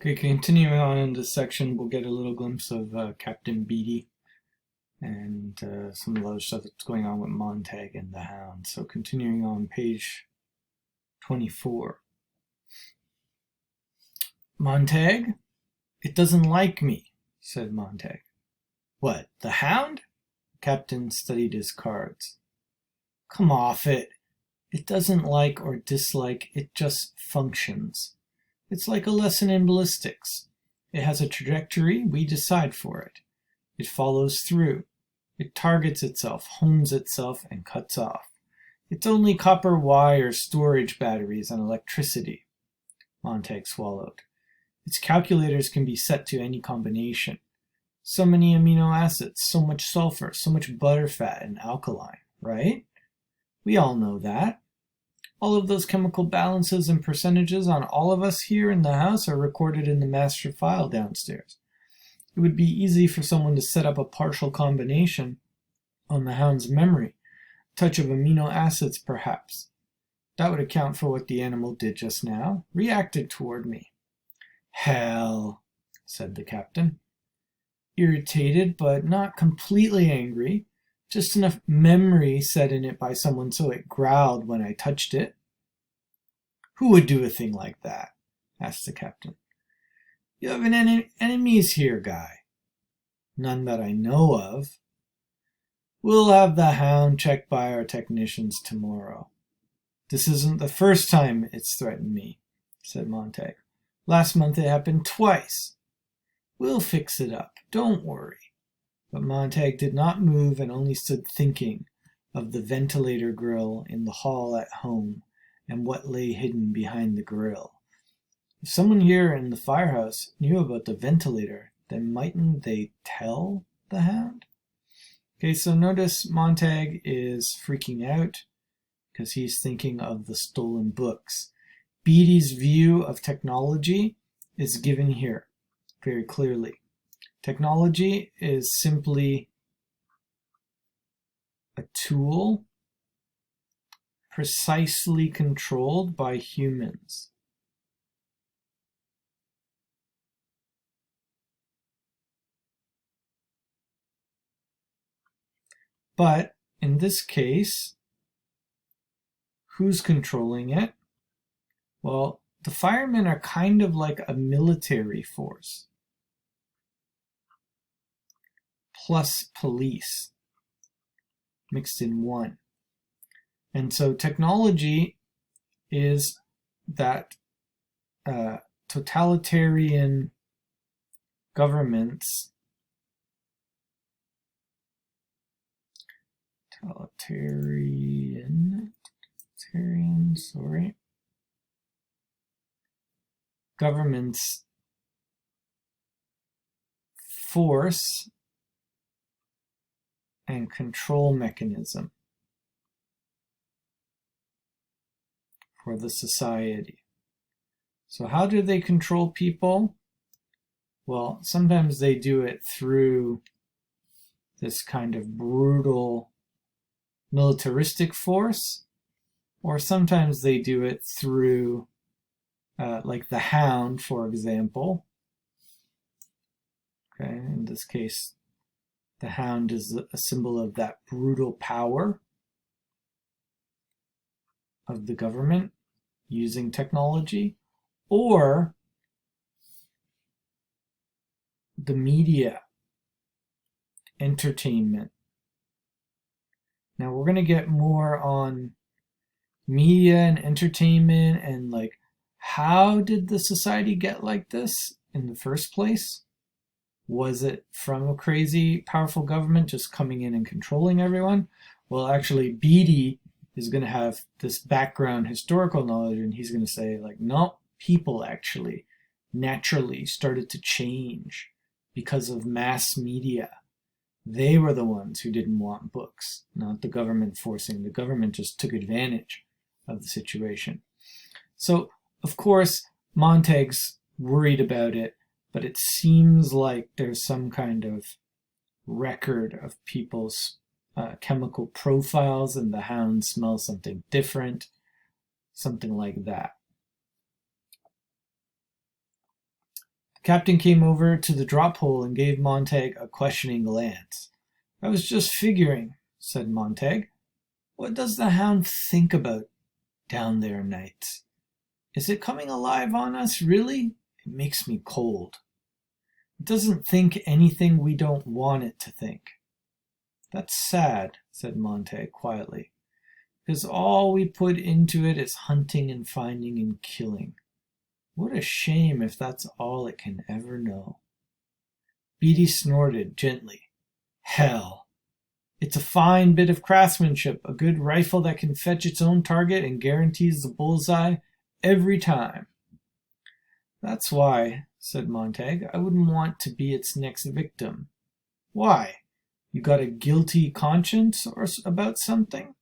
Okay, continuing on in this section, we'll get a little glimpse of Captain Beatty and some of the other stuff that's going on with Montag and the Hound. So continuing on page 24. Montag? It doesn't like me, said Montag. What, the Hound? Captain studied his cards. Come off it. It doesn't like or dislike, it just functions. It's like a lesson in ballistics. It has a trajectory, we decide for it. It follows through. It targets itself, hones itself, and cuts off. It's only copper wire, storage batteries, and electricity. Montag swallowed. Its calculators can be set to any combination. So many amino acids, so much sulfur, so much butterfat and alkaline, right? We all know that. All of those chemical balances and percentages on all of us here in the house are recorded in the master file downstairs. It would be easy for someone to set up a partial combination on the Hound's memory, a touch of amino acids perhaps. That would account for what the animal did just now, reacted toward me. Hell, said the captain. Irritated, but not completely angry. Just enough memory set in it by someone so it growled when I touched it. Who would do a thing like that? Asked the captain. You have enemies here, Guy. None that I know of. We'll have the Hound checked by our technicians tomorrow. This isn't the first time it's threatened me, said Montag. Last month it happened twice. We'll fix it up, don't worry. But Montag did not move and only stood thinking of the ventilator grill in the hall at home and what lay hidden behind the grill. If someone here in the firehouse knew about the ventilator, then mightn't they tell the Hound? Okay, so notice Montag is freaking out because he's thinking of the stolen books. Beatty's view of technology is given here very clearly. Technology is simply a tool precisely controlled by humans. But in this case, who's controlling it? Well, the firemen are kind of like a military force. Plus police mixed in one. And so technology is that totalitarian governments governments force and control mechanism for the society. So how do they control people? Well, sometimes they do it through this kind of brutal militaristic force, or sometimes they do it through like the Hound, for example. Okay, in this case, the Hound is a symbol of that brutal power of the government using technology, or the media, entertainment. Now we're going to get more on media and entertainment and like how did the society get like this in the first place? Was it from a crazy, powerful government just coming in and controlling everyone? Well, actually, Beatty is going to have this background historical knowledge, and he's going to say, like, no, people actually naturally started to change because of mass media. They were the ones who didn't want books, not the government forcing. The government just took advantage of the situation. So, of course, Montag's worried about it, but it seems like there's some kind of record of people's chemical profiles, and the Hound smells something different, something like that. The captain came over to the drop hole and gave Montag a questioning glance. I was just figuring, said Montag. What does the hound think about down there nights? Is it coming alive on us, really? It makes me cold. It doesn't think anything we don't want it to think. That's sad, said Montag quietly, because all we put into it is hunting and finding and killing. What a shame if that's all it can ever know. Beatty snorted gently. Hell! It's a fine bit of craftsmanship, a good rifle that can fetch its own target and guarantees the bullseye every time. That's why, said Montag, I wouldn't want to be its next victim. Why? You got a guilty conscience or about something?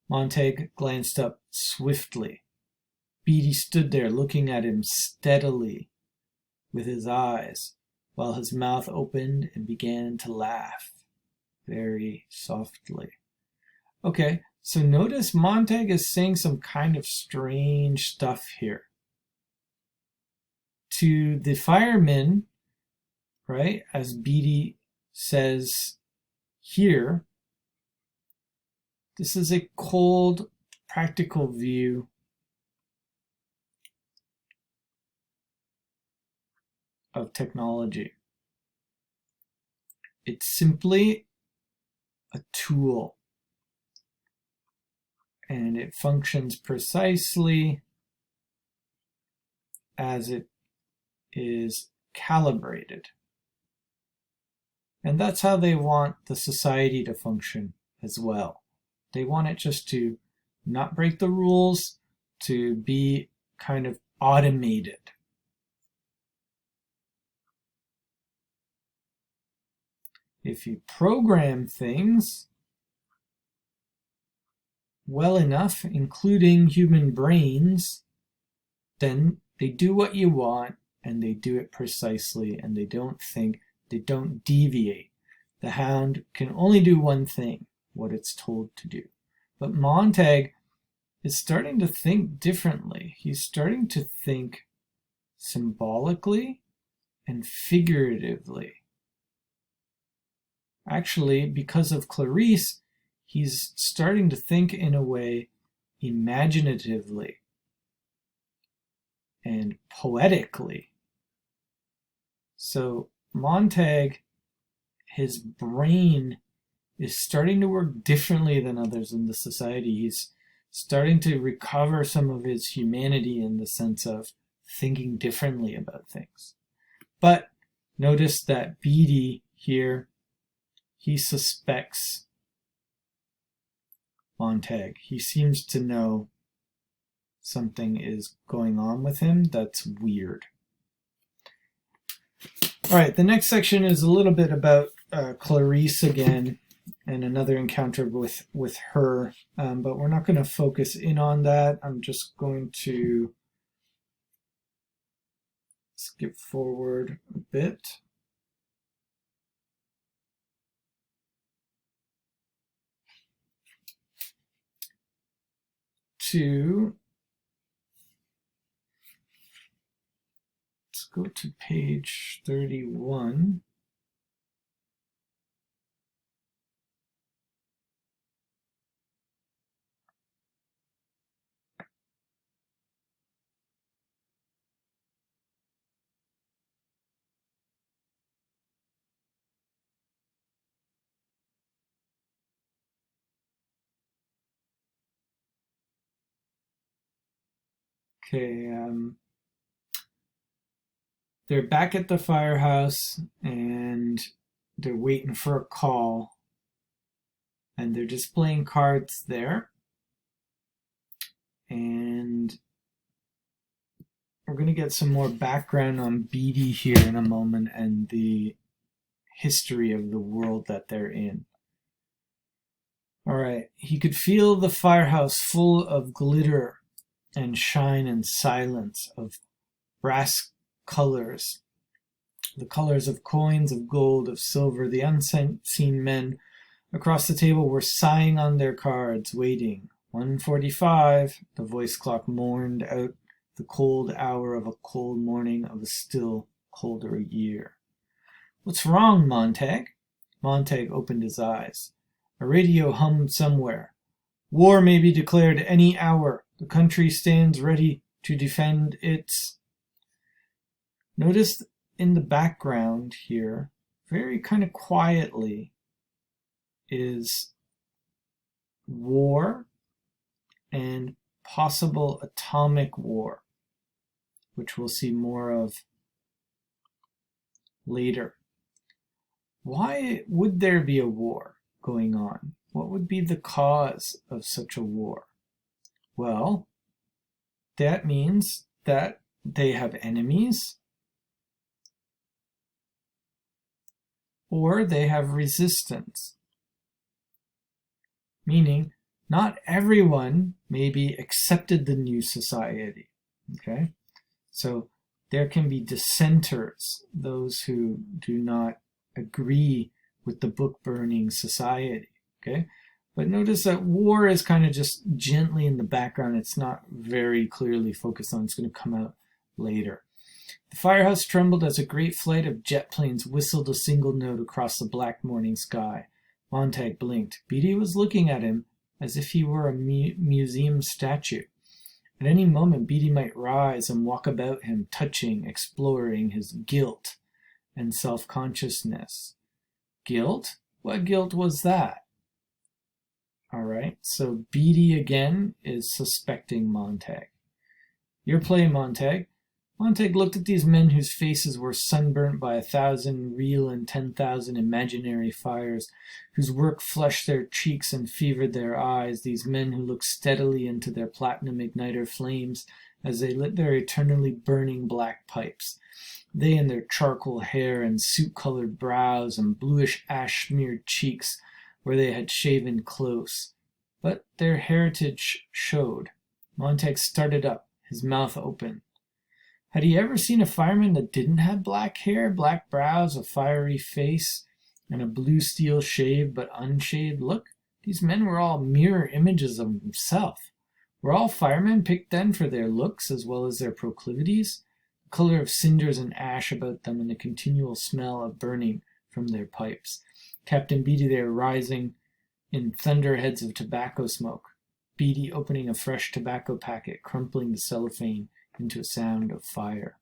Montag glanced up swiftly. Beatty stood there looking at him steadily with his eyes, while his mouth opened and began to laugh very softly. Okay, so notice Montag is saying some kind of strange stuff here. To the firemen, right, as Beatty says here, this is a cold, practical view of technology. It's simply a tool, and it functions precisely as it is calibrated. And that's how they want the society to function as well. They want it just to not break the rules, to be kind of automated. If you program things well enough, including human brains, then they do what you want and they do it precisely, and they don't think, they don't deviate. The hound can only do one thing, what it's told to do. But Montag is starting to think differently. He's starting to think symbolically and figuratively. Actually, because of Clarice, he's starting to think in a way imaginatively and poetically. So Montag, his brain is starting to work differently than others in the society. He's starting to recover some of his humanity in the sense of thinking differently about things. But notice that Beatty here, he suspects Montag. He seems to know something is going on with him that's weird. All right, the next section is a little bit about Clarice again and another encounter with her, but we're not going to focus in on that. I'm just going to skip forward a bit. Let's go to page 31. Okay, they're back at the firehouse and they're waiting for a call, and they're just playing cards there. And we're going to get some more background on Beatty here in a moment and the history of the world that they're in. All right, he could feel the firehouse full of glitter and shine and silence, of brass colors, the colors of coins, of gold, of silver. The unseen men across the table were sighing on their cards, waiting. 1:45, the voice clock mourned out the cold hour of a cold morning of a still colder year. What's wrong, Montag? Montag opened his eyes. A radio hummed somewhere. War may be declared any hour. The country stands ready to defend its... Notice in the background here, very kind of quietly, is war and possible atomic war, which we'll see more of later. Why would there be a war going on? What would be the cause of such a war? Well, that means that they have enemies, or they have resistance. Meaning, not everyone maybe accepted the new society. Okay? So there can be dissenters, those who do not agree with the book-burning society. Okay? But notice that war is kind of just gently in the background. It's not very clearly focused on. It's going to come out later. The firehouse trembled as a great flight of jet planes whistled a single note across the black morning sky. Montag blinked. Beatty was looking at him as if he were a museum statue. At any moment, Beatty might rise and walk about him, touching, exploring his guilt and self-consciousness. Guilt? What guilt was that? All right, so Beatty again is suspecting Montag. Your play, Montag. Montag looked at these men whose faces were sunburnt by 1,000 real and 10,000 imaginary fires, whose work flushed their cheeks and fevered their eyes, these men who looked steadily into their platinum igniter flames as they lit their eternally burning black pipes. They and their charcoal hair and soot-colored brows and bluish ash-smeared cheeks where they had shaven close. But their heritage showed. Montag started up, his mouth open. Had he ever seen a fireman that didn't have black hair, black brows, a fiery face, and a blue steel shaved but unshaved look? These men were all mirror images of himself. Were all firemen picked then for their looks as well as their proclivities? The color of cinders and ash about them and the continual smell of burning from their pipes. Captain Beatty there rising in thunderheads of tobacco smoke. Beatty opening a fresh tobacco packet, crumpling the cellophane into a sound of fire.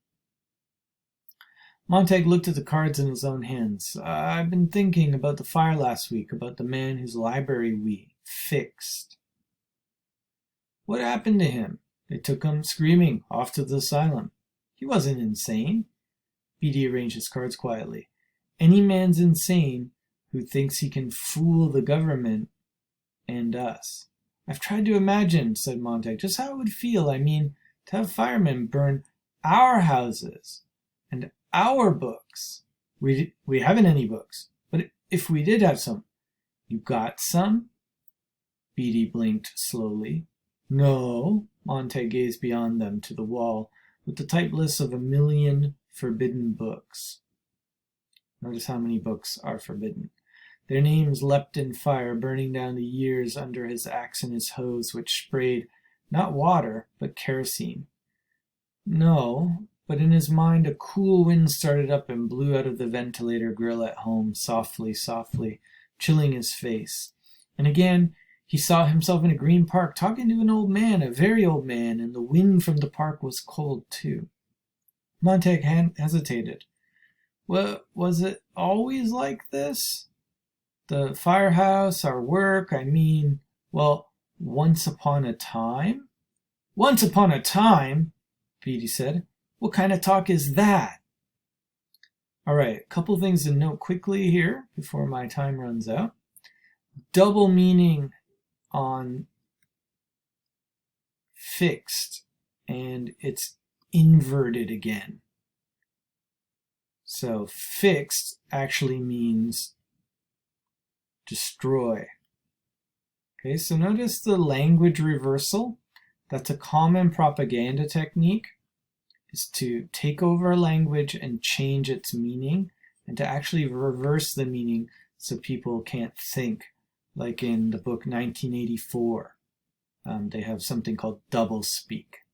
Montag looked at the cards in his own hands. I've been thinking about the fire last week, about the man whose library we fixed. What happened to him? They took him screaming off to the asylum. He wasn't insane. Beatty arranged his cards quietly. Any man's insane who thinks he can fool the government and us. I've tried to imagine, said Montag, just how it would feel. I mean, to have firemen burn our houses and our books. We haven't any books, but if we did have some. You got some? Beatty blinked slowly. No. Montag gazed beyond them to the wall with the typed lists of 1,000,000 forbidden books. Notice how many books are forbidden. Their names leapt in fire, burning down the years under his axe and his hose, which sprayed not water, but kerosene. No, but in his mind a cool wind started up and blew out of the ventilator grill at home, softly, softly, chilling his face. And again he saw himself in a green park, talking to an old man, a very old man, and the wind from the park was cold too. Montag hesitated. Was it always like this? The firehouse, our work, I mean, well, once upon a time? Once upon a time, Beatty said. What kind of talk is that? All right, a couple things to note quickly here before my time runs out. Double meaning on fixed, and it's inverted again. So fixed actually means destroy. Okay, so notice the language reversal. That's a common propaganda technique, is to take over a language and change its meaning, and to actually reverse the meaning so people can't think. Like in the book 1984, they have something called double speak.